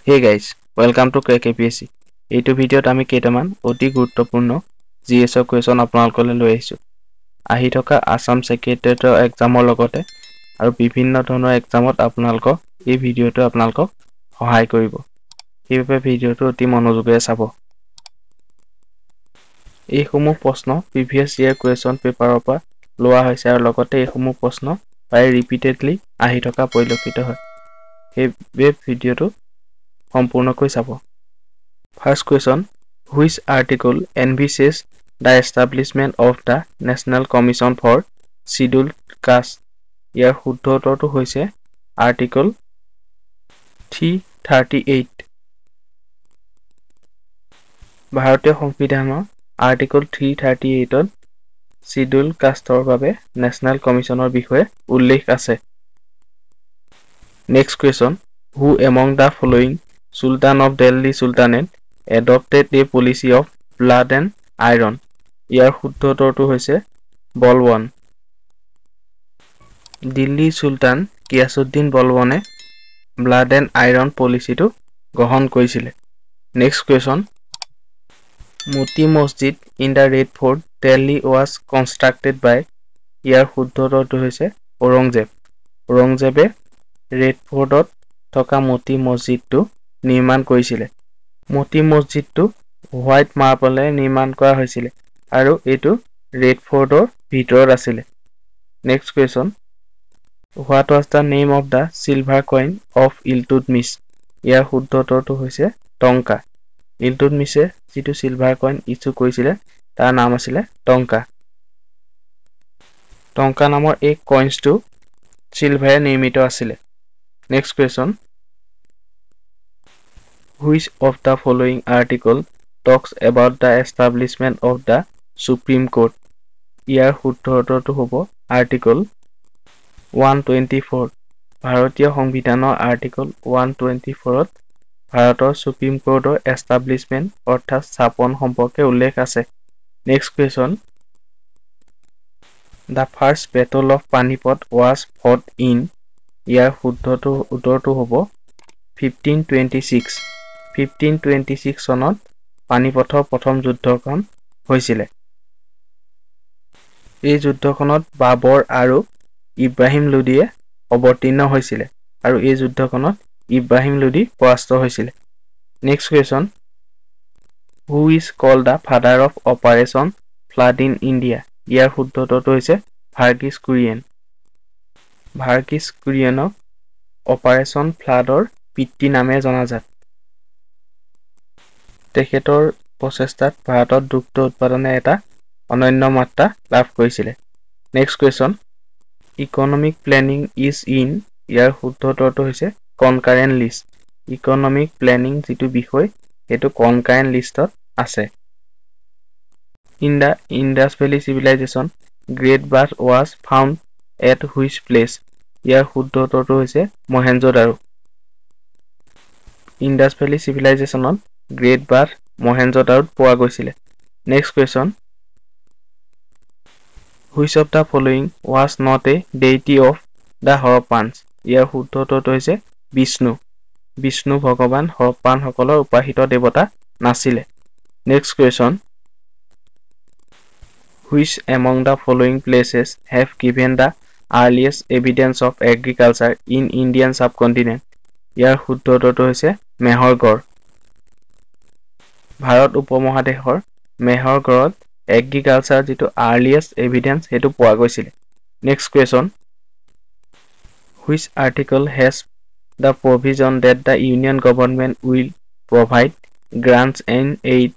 Hey guys, welcome to Crack APSC. এইটো ভিডিঅ'ত আমি কেইটামান অতি গুৰুত্বপূৰ্ণ জিএছৰ কোৱেশ্যন আপোনালোকলৈ লৈ আহিছো। আহি থকা আসাম সেক্ৰেটাৰিয়েটৰ এক্সামৰ লগতে আৰু বিভিন্ন ধৰণৰ এক্সামত আপোনালোকক এই ভিডিঅ'টো আপোনালোকক সহায় কৰিব। সেইবাবে ভিডিঅ'টো অতি মনোযোগেৰে চাব। এইসমূহ প্ৰশ্ন প্ৰিভিয়াছ ইয়াৰ কোৱেশ্যন পেপাৰৰ পৰা লোৱা হৈছে আৰু লগতে এইসমূহ প্ৰশ্ন প্ৰায় ৰিপিটেডলি আহি থকা পৰিলক্ষিত হয়। এই ভিডিঅ'টো সম্পূৰ্ণকৈ চাব। First question, which article envisages the establishment of the National Commission for Scheduled Caste? ইয়াৰ শুদ্ধ উত্তৰটো হৈছে আৰ্টিকল 338। ভাৰতীয় সংবিধানৰ আৰ্টিকল 338ত শিডিউল কাষ্টৰ বাবে নেশ্যনেল কমিছনৰ বিষয়ে উল্লেখ আছে। Next question, who among the following Sultan of Delhi Sultanate adopted a policy of blood and iron? ইয়াৰ শুদ্ধ উত্তৰটো হৈছে বলৱন। দিল্লী সুলতান গিয়াছুদ্দিন বলৱনে ব্লাড এণ্ড আইৰণ পলিচিটো গ্ৰহণ কৰিছিল। Next question, Moti Masjid in the Red Fort Delhi was constructed by? ইয়াৰ শুদ্ধ উত্তৰটো হৈছে ঔৰংজেব। ঔৰংজেবে ৰেড ফৰ্টত থকা মোতি মছজিদটো নিৰ্মাণ কৰিছিল। মোতি মছজিদটো হোৱাইট মাৰ্বলেৰে নিৰ্মাণ কৰা হৈছিল আৰু এইটো ৰেড ফৰ্টৰ ভিতৰত আছিল। Next question, what was the name of the silver coin of Iltutmish? ইয়াৰ শুদ্ধ উত্তৰটো হৈছে টংকা। ইলটুটমিছে যিটো চিলভাৰ কইন ইছ্যু কৰিছিলে তাৰ নাম আছিলে টংকা। টংকা নামৰ এই কইনছটো চিলভাৰে নিৰ্মিত আছিলে। Next question, which of the following article talks about the establishment of the Supreme Court? ইয়াৰ শুদ্ধ উত্তৰটো হ'ব আৰ্টিকল 124। ভাৰতীয় সংবিধানৰ আৰ্টিকল 124ত ভাৰতৰ সুপ্ৰিম কোৰ্টৰ এষ্টাব্লিছমেণ্ট অৰ্থাৎ স্থাপন সম্পৰ্কে উল্লেখ আছে। Next question, the first battle of Panipat was fought in? ইয়াৰ শুদ্ধ উত্তৰটো হ'ব 1526। 1526 চনত পানিপথৰ প্ৰথম যুদ্ধখন হৈছিলে। এই যুদ্ধখনত বাবৰ আৰু ইব্ৰাহিম লোদীয়ে অৱতীৰ্ণ হৈছিলে আৰু এই যুদ্ধখনত ইব্ৰাহিম লোদী পৰাস্ত হৈছিলে। Next question, who is called the father of Operation Flood in India? ইয়াৰ শুদ্ধ উত্তৰটো হৈছে ভাৰ্গিছ কুৰিয়েন। ভাৰ্গিছ কুৰিয়েনক অপাৰেশ্যন ফ্লাডৰ পিতৃ নামেৰে জনাজাত। তেখেতৰ প্ৰচেষ্টাত ভাৰতত দুগ্ধ উৎপাদনে এটা অনন্য মাত্ৰা লাভ কৰিছিলে। Next question, economic planning is in? ইয়াৰ শুদ্ধ উত্তৰটো হৈছে কনকাৰেণ্ট লিষ্ট। ইকনমিক প্লেনিং যিটো বিষয় সেইটো কনকাৰেণ্ট লিষ্টত আছে। In the Indus valley civilisation great bath was found at which place? ইয়াৰ শুদ্ধ উত্তৰটো হৈছে মহেঞ্জোদাৰো। ইণ্ডাছ ভেলী চিভিলাইজেশ্যনত গ্ৰেট বাথ মহেঞ্জোদাৰোত পোৱা গৈছিলে। Next question, which of the following was not a deity of the Harappans? ইয়াৰ শুদ্ধ উত্তৰটো হৈছে বিষ্ণু। বিষ্ণু ভগৱান হৰপ্পানসকলৰ উপাসিত দেৱতা নাছিলে। Next question, which among the following places have given the earliest evidence of agriculture in Indian subcontinent? ইয়াৰ শুদ্ধ উত্তৰটো হৈছে মেহৰগড়। ভাৰত উপমহাদেশৰ মেহৰগড়ত এগ্ৰিকালচাৰ যিটো আৰ্লিয়েষ্ট এভিডেন্স সেইটো পোৱা গৈছিলে। Next question, which article has the provision that the union government will provide grants and aid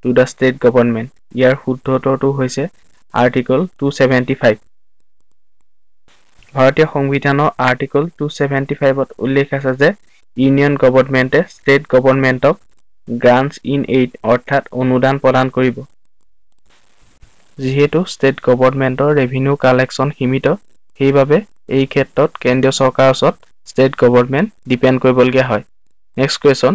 to the state government? ইয়াৰ শুদ্ধ উত্তৰটো হৈছে আৰ্টিকল 275। ভাৰতীয় সংবিধানৰ আৰ্টিকল 275ত উল্লেখ আছে যে ইউনিয়ন গভৰ্ণমেণ্টে ষ্টেট গভৰ্ণমেণ্টক গ্ৰাণ্টছ ইন এইড অৰ্থাৎ অনুদান প্ৰদান কৰিব। যিহেতু ষ্টেট গভৰ্ণমেণ্টৰ ৰেভিনিউ কালেকশ্যন সীমিত, সেইবাবে এই ক্ষেত্ৰত কেন্দ্ৰীয় চৰকাৰৰ ওচৰত ষ্টেট গভৰ্ণমেণ্ট ডিপেণ্ড কৰিবলগীয়া হয়। Next question,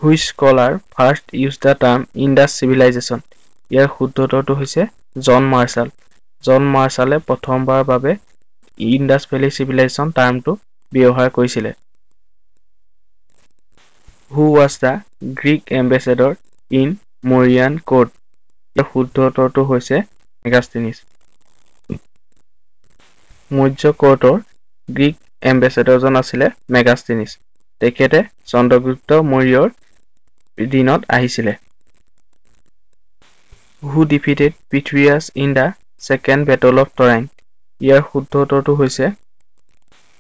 which scholar first use the term Indus civilisation? ইয়াৰ শুদ্ধ উত্তৰটো হৈছে জন মাৰ্শাল। জন মাৰ্শালে প্ৰথমবাৰৰ বাবে ইণ্ডাছ ভেলী চিভিলাইজেশ্যন টাৰ্মটো ব্যৱহাৰ কৰিছিলে। Who was the Greek ambassador in Mauryan court? ইয়াৰ শুদ্ধ উত্তৰটো হৈছে মেগাস্থেনিছ। মৌৰ্য কোৰ্টৰ গ্ৰীক এম্বেচেডৰজন আছিলে মেগাস্থেনিছ। তেখেতে চন্দ্ৰগুপ্ত মৌৰ্যৰ দিনত আহিছিলে। Who defeated Pithyas in the second battle of Troy? ইয়াৰ শুদ্ধ উত্তৰটো হৈছে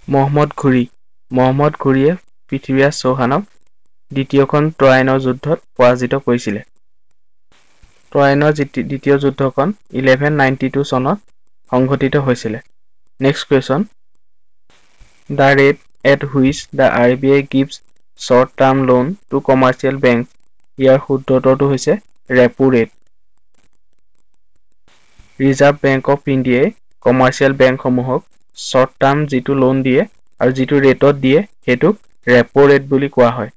মহম্মদ ঘুৰি। মহম্মদ ঘুৰিয়ে পৃথিবীৰাজ চৌহানক দ্বিতীয়খন ট্ৰয়ানৰ যুদ্ধত পৰাজিত কৰিছিলে। ট্ৰয়ানৰ দ্বিতীয় যুদ্ধখন 1192 চনত সংঘটিত হৈছিলে। Next question, the rate at which the RBI gives short term loan to commercial banks? ইয়াৰ শুদ্ধ উত্তৰটো হৈছে repo rate. Reserve bank of ইণ্ডিয়াই কমাৰ্চিয়েল বেংকসমূহক শ্বৰ্ট টাৰ্ম যিটো লোন দিয়ে আৰু যিটো ৰেটত দিয়ে সেইটোক ৰেপো ৰেট বুলি কোৱা হয়।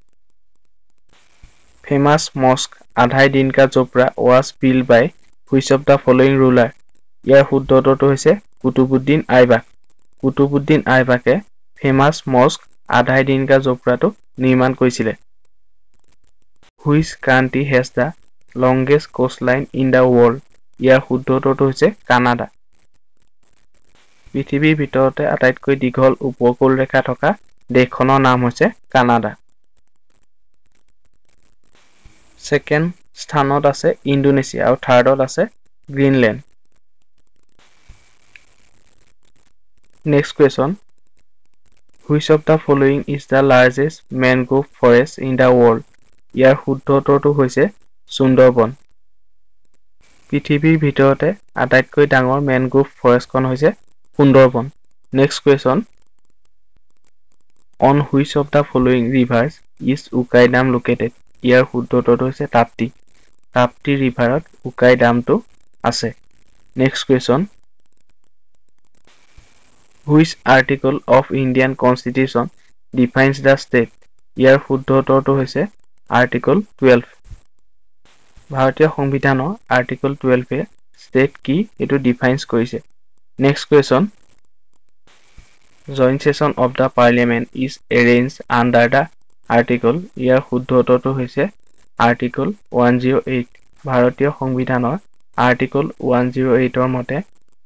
Famous mosque Adhai Din Ka Jhonpra was build by which of the following ruler? ইয়াৰ শুদ্ধ উত্তৰটো হৈছে কুতুবুদ্দিন আইবাক। কুতুবুদ্দিন আইবাকে ফেমাছ মস্ক আধাই দিন কা চোপড়াটো নিৰ্মাণ কৰিছিলে। Which country has the longest coastline in the world? ইয়াৰ শুদ্ধ উত্তৰটো হৈছে কানাডা। পৃথিৱীৰ ভিতৰতে আটাইতকৈ দীঘল উপকূল ৰেখা থকা দেশখনৰ নাম হৈছে কানাডা। ছেকেণ্ড স্থানত আছে ইণ্ডোনেছিয়া আৰু থাৰ্ডত আছে Greenland. Next question, which of the following is the largest mangrove forest in the world? ইয়াৰ শুদ্ধ উত্তৰটো হৈছে সুন্দৰবন। পৃথিৱীৰ ভিতৰতে আটাইতকৈ ডাঙৰ মেনগ্ৰোভ ফৰেষ্টখন হৈছে Sundarban. Next question, on which of the following reverse is উকাই ডাম লোকেটেড? ইয়াৰ শুদ্ধ উত্তৰটো হৈছে তাপ্তি। তাপ্তি ৰিভাৰত উকাই ডামটো আছে। Next question, which article of Indian constitution defines the state? ইয়াৰ শুদ্ধ উত্তৰটো হৈছে আৰ্টিকল 12। ভাৰতীয় সংবিধানৰ আৰ্টিকল 12এ ষ্টেট কি এইটো ডিফাইন্স কৰিছে। Next question, joint session of the parliament is arrange under the article? ইয়াৰ শুদ্ধ উত্তৰটো হৈছে আৰ্টিকল 108। ভাৰতীয় সংবিধানৰ আৰ্টিকল 108ৰ মতে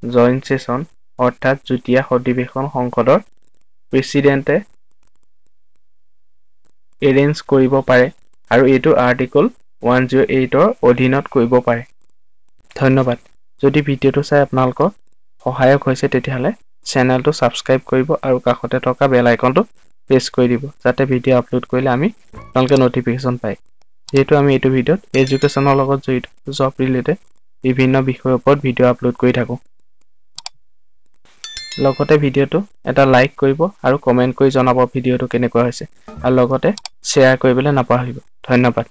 জইণ্ট ছেছন অৰ্থাৎ যুটীয়া অধিৱেশন সংসদৰ প্ৰেচিডেণ্টে এৰেঞ্জ কৰিব পাৰে আৰু এইটো আৰ্টিকল 108ৰ অধীনত কৰিব পাৰে। ধন্যবাদ। যদি ভিডিঅ'টো চাই আপোনালোকৰ সহায়ক হৈছে তেতিয়াহ'লে চেনেলটো ছাবস্ক্ৰাইব কৰিব আৰু কাষতে থকা বেল আইকনটো প্ৰেছ কৰি দিব যাতে ভিডিঅ' আপলোড কৰিলে আপোনালোকে নটিফিকেশ্যন পায়। যিহেতু আমি এইটো ভিডিঅ'ত এডুকেশ্যনৰ লগত জড়িত জব ৰিলেটেড বিভিন্ন বিষয়ৰ ওপৰত ভিডিঅ' আপলোড কৰি থাকোঁ। লগতে ভিডিঅ'টো এটা লাইক কৰিব আৰু কমেণ্ট কৰি জনাব ভিডিঅ'টো কেনেকুৱা হৈছে আৰু লগতে শ্বেয়াৰ কৰিবলৈ নাপাহৰিব। ধন্যবাদ।